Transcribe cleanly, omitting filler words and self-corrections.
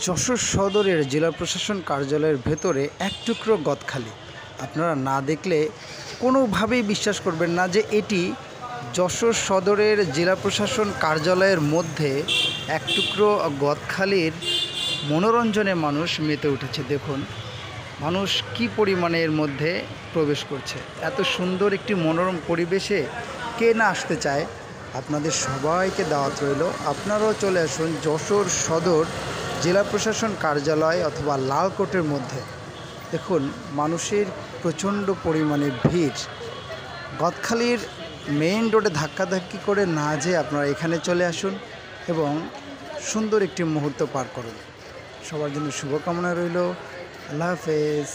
যশোর সদরের জেলা প্রশাসন কার্যালয়ের ভেতরে এক টুকরো গদখালি। আপনারা না দেখলে কোনোভাবেই বিশ্বাস করবেন না যে এটি যশোর সদরের জেলা প্রশাসন কার্যালয়ের মধ্যে এক টুকরো গদখালির মনোরঞ্জনে মানুষ মেতে উঠেছে। দেখুন মানুষ কি পরিমাণে এর মধ্যে প্রবেশ করছে। এত সুন্দর একটি মনোরম পরিবেশে কে না আসতে চায়। আপনাদের সবাইকে দাওয়াত রইল, আপনারাও চলে আসুন যশোর সদর জেলা প্রশাসন কার্যালয় অথবা লালকোটের মধ্যে। দেখুন মানুষের প্রচণ্ড পরিমাণে ভিড়। গদখালির মেইন রোডে ধাক্কাধাক্কি করে না যেয়ে আপনারা এখানে চলে আসুন এবং সুন্দর একটি মুহূর্ত পার করুন। সবার জন্য শুভকামনা রইল। আল্লাহ হাফেজ।